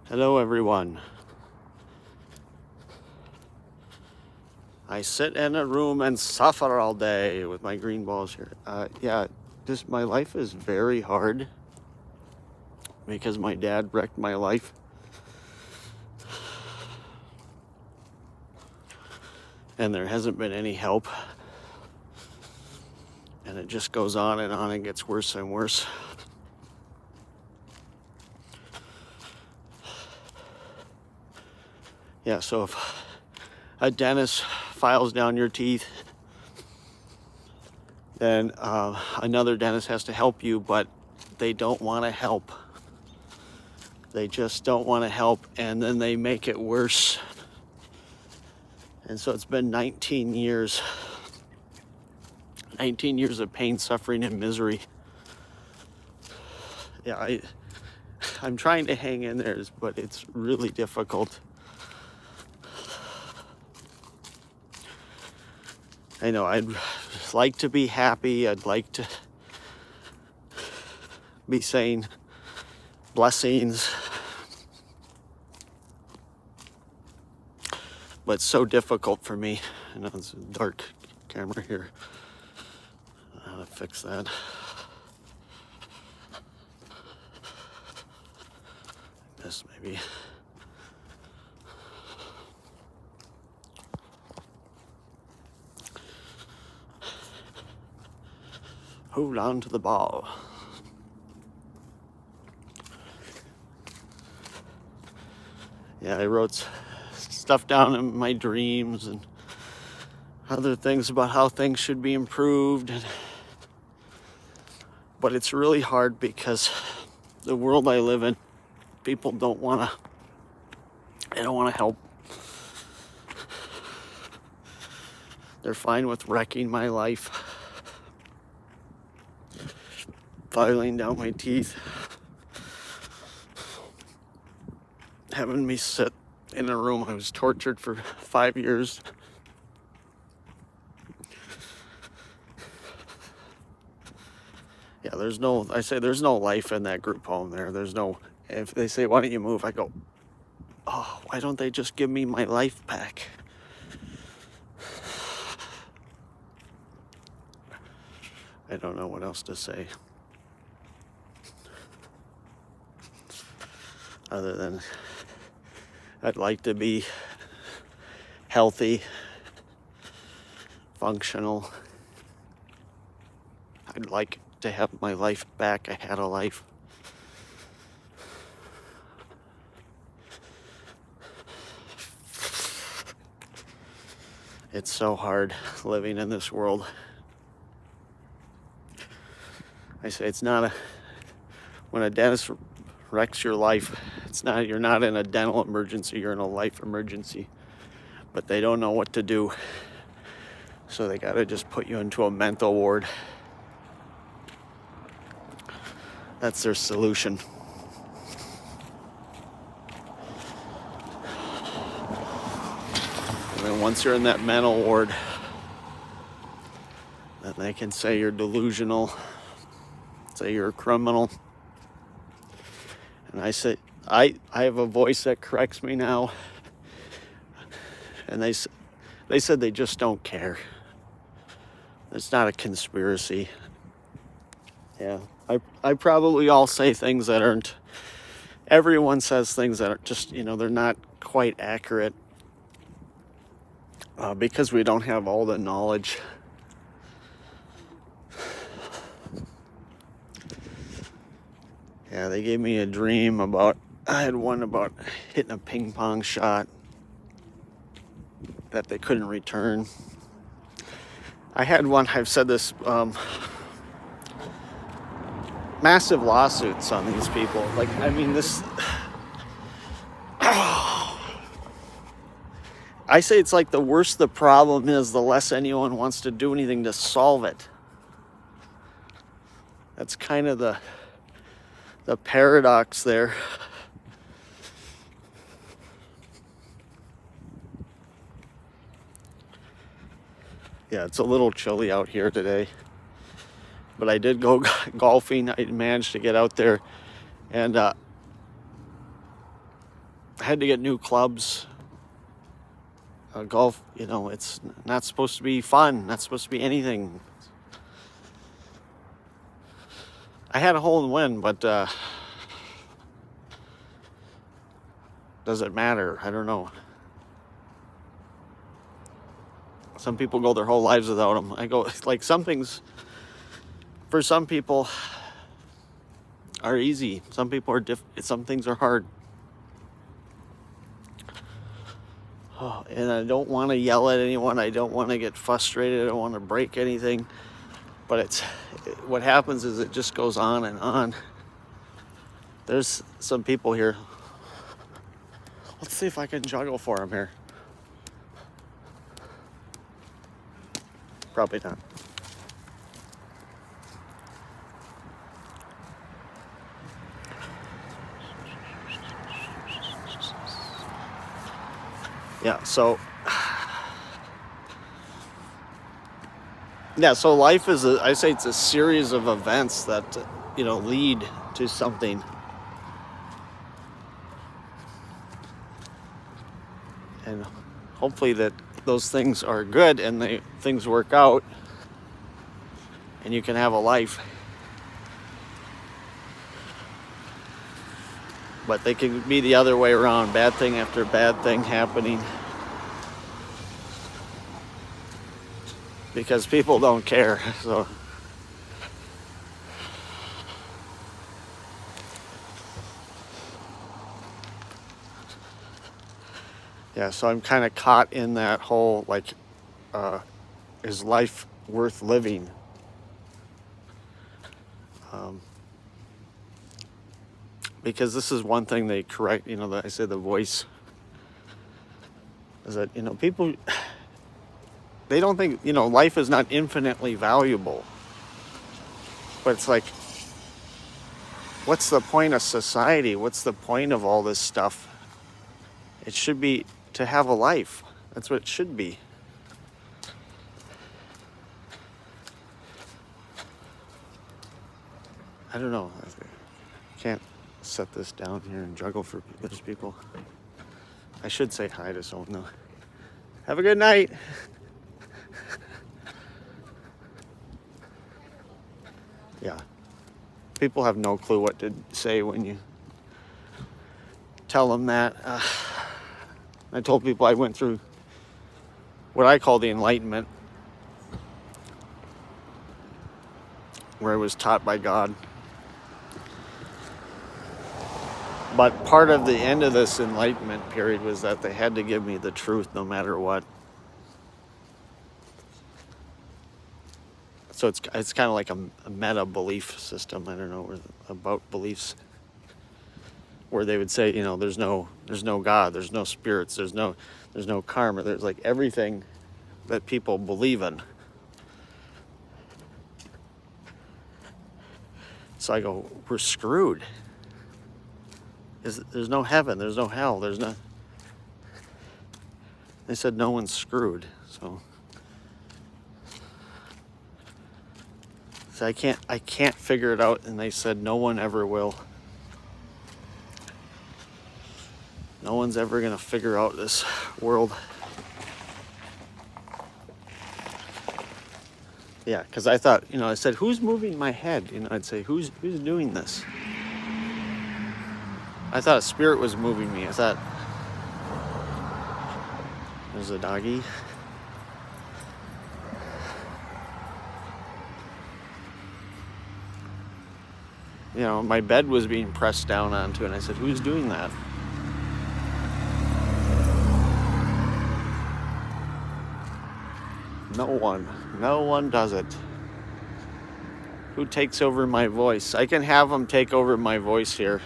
Hello, everyone. I sit in a room and suffer all day with my green balls here. Just my life is very hard because my dad wrecked my life. And there hasn't been any help. And it just goes on and gets worse and worse. Yeah, so if a dentist files down your teeth, then another dentist has to help you, but they don't want to help. They just don't want to help, and then they make it worse. And so it's been 19 years. 19 years of pain, suffering, and misery. Yeah, I'm trying to hang in there, but it's really difficult. I know I'd like to be happy. I'd like to be saying blessings. But it's so difficult for me. I know it's a dark camera here. How to fix that. This maybe. Hold on to the ball. Yeah, I wrote stuff down in my dreams and other things about how things should be improved. But it's really hard because the world I live in, people don't want to help. They're fine with wrecking my life, filing down my teeth, having me sit in a room. I was tortured for 5 years. Yeah, there's no life in that group home there. If they say, why don't you move? I go, oh, why don't they just give me my life back? I don't know what else to say. Other than I'd like to be healthy, functional. I'd like to have my life back. I had a life. It's so hard living in this world. I say when a dentist wrecks your life, you're not in a dental emergency, you're in a life emergency. But they don't know what to do. So they gotta just put you into a mental ward. That's their solution. And then once you're in that mental ward, then they can say you're delusional, say you're a criminal. And I say, I have a voice that corrects me now. And they said they just don't care. It's not a conspiracy. Yeah, I probably all say things that aren't. Everyone says things that are just, they're not quite accurate. Because we don't have all the knowledge. Yeah, they gave me a dream I had one about hitting a ping pong shot that they couldn't return. I had one, I've said this, massive lawsuits on these people. I say it's like the worse the problem is, the less anyone wants to do anything to solve it. That's kind of the paradox there. Yeah, it's a little chilly out here today. But I did go golfing. I managed to get out there. And had to get new clubs. Golf, it's not supposed to be fun, not supposed to be anything. I had a hole in one, but does it matter? I don't know. Some people go their whole lives without them. I go, like, some things, for some people, are easy. Some people are some things are hard. Oh, and I don't want to yell at anyone. I don't want to get frustrated. I don't want to break anything. But what happens is it just goes on and on. There's some people here. Let's see if I can juggle for them here. Probably not. Yeah, so life is I say it's a series of events that lead to something. And hopefully that those things are good and things work out and you can have a life. But they can be the other way around, bad thing after bad thing happening. Because people don't care, so. Yeah, so I'm kind of caught in that whole, like, is life worth living? Because this is one thing they correct, that I say the voice, is that, people, they don't think, life is not infinitely valuable. But it's like, what's the point of society? What's the point of all this stuff? It should be to have a life. That's what it should be. I don't know. I can't set this down here and juggle for those people. I should say hi to someone though. Have a good night. Yeah. People have no clue what to say when you tell them that. I told people I went through what I call the Enlightenment, where I was taught by God. But part of the end of this Enlightenment period was that they had to give me the truth no matter what. So it's kind of like a meta belief system. I don't know, about beliefs, where they would say, there's no God, there's no spirits, there's no karma. There's like everything that people believe in. So I go, we're screwed. There's no heaven, there's no hell, there's no. They said no one's screwed, so I can't figure it out, and they said no one ever will. No one's ever gonna figure out this world. Yeah, because I thought, I said, who's moving my head? I'd say, who's doing this? I thought a spirit was moving me. I thought, there's a doggy. My bed was being pressed down onto, and I said, who's doing that? No one does it. Who takes over my voice? I can have them take over my voice here.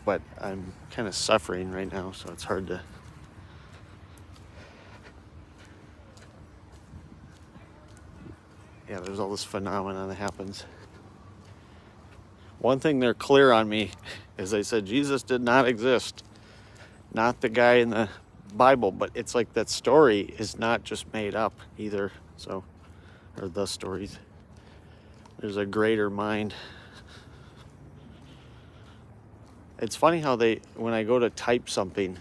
But I'm kind of suffering right now, so it's hard to. Yeah, there's all this phenomenon that happens. One thing they're clear on me is they said Jesus did not exist. Not the guy in the Bible, but it's like that story is not just made up either. So, or the stories. There's a greater mind. It's funny how when I go to type something,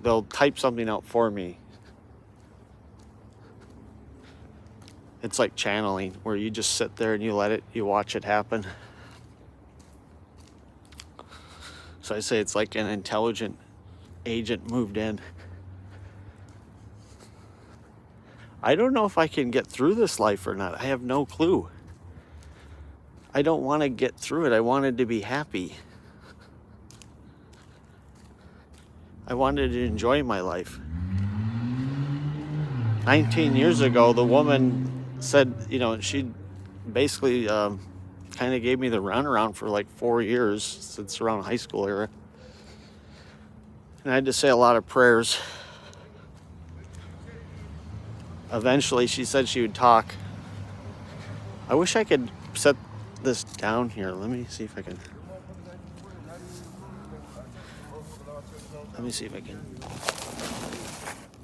they'll type something out for me. It's like channeling, where you just sit there and you watch it happen. So I say it's like an intelligent agent moved in. I don't know if I can get through this life or not. I have no clue. I don't want to get through it. I wanted to be happy. I wanted to enjoy my life. 19 years ago, the woman said, she basically kind of gave me the runaround for like 4 years, since around high school era. And I had to say a lot of prayers. Eventually, she said she would talk. I wish I could set this down here. Let me see if I can.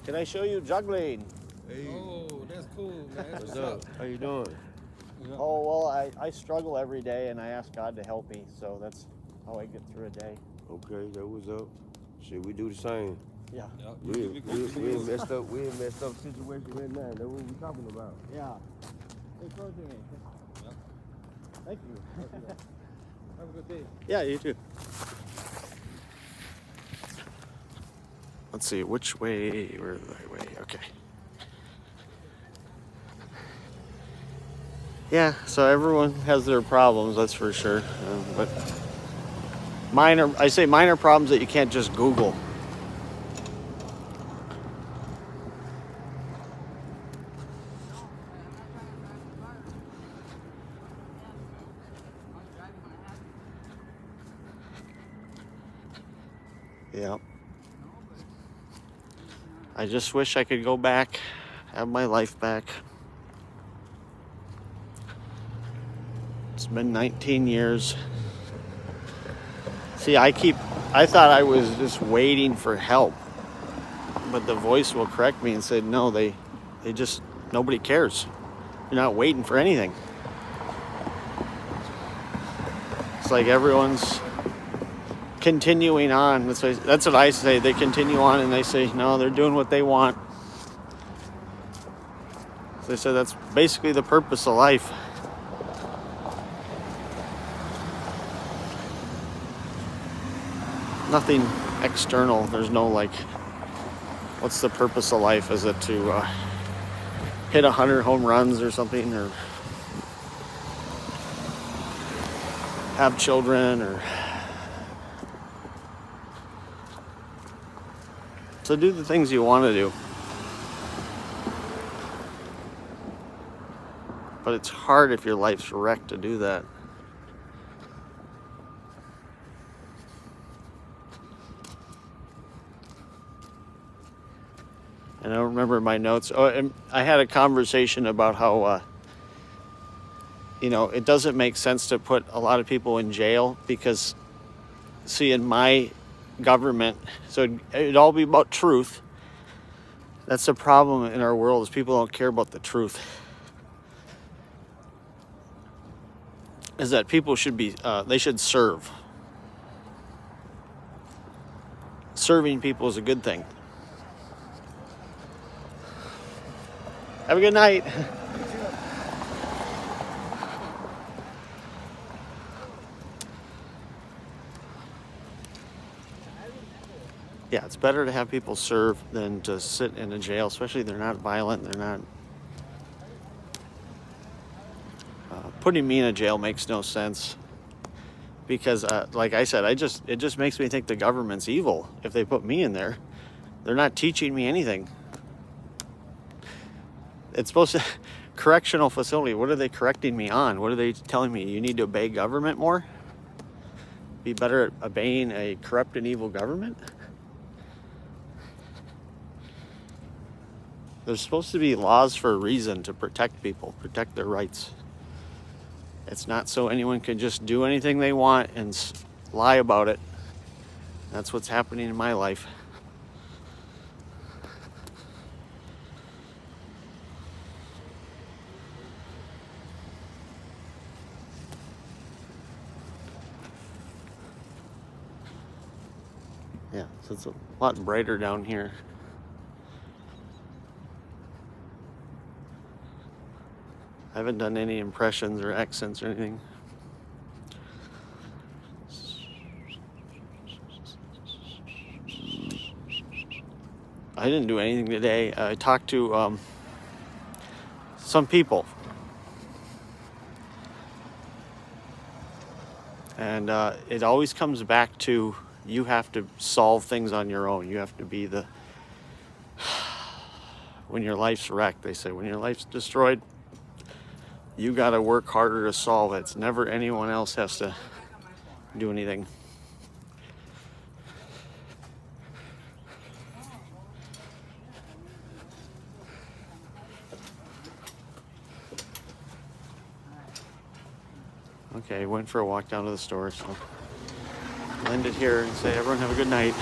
Can I show you juggling? Hey. Oh, that's cool, man. What's up? How you doing? Yeah. Oh, well, I struggle every day, and I ask God to help me. So that's how I get through a day. Okay, that was up. Shit, we do the same. Yeah. Yep. We in messed up situation right now. That's what we talking about. Yeah. Hey, Courtney. Yep. Thank you. Have a good day. Yeah, you too. Let's see, which way? We're the right way. Okay. Yeah, so everyone has their problems, that's for sure. But I say minor problems that you can't just Google. Yeah. I just wish I could go back, have my life back. It's been 19 years. See, I thought I was just waiting for help. But the voice will correct me and say, no, they just, nobody cares. You're not waiting for anything. It's like everyone's continuing on. That's what I say. They continue on and they say, no, they're doing what they want. So they said that's basically the purpose of life. Nothing external. There's no what's the purpose of life? Is it to hit 100 home runs or something, or have children, or to do the things you want to do? But it's hard if your life's wrecked to do that. And I don't remember my notes. Oh, and I had a conversation about how, it doesn't make sense to put a lot of people in jail because, see, in my government, so it'd all be about truth. That's the problem in our world, is people don't care about the truth. Is that people should be, they should serve. Serving people is a good thing. Have a good night. Yeah, it's better to have people serve than to sit in a jail, especially if they're not violent, they're not... Putting me in a jail makes no sense because, like I said, it just makes me think the government's evil if they put me in there. They're not teaching me anything. It's supposed to... Correctional facility, what are they correcting me on? What are they telling me? You need to obey government more? Be better at obeying a corrupt and evil government? There's supposed to be laws for a reason, to protect people, protect their rights. It's not so anyone can just do anything they want and lie about it. That's what's happening in my life. Yeah, so it's a lot brighter down here. I haven't done any impressions or accents or anything. I didn't do anything today. I talked to some people. And it always comes back to you have to solve things on your own. You have to be the... When your life's wrecked, they say, when your life's destroyed, you got to work harder to solve it. It's never anyone else has to do anything. Okay, went for a walk down to the store, so I'll end it here and say everyone have a good night.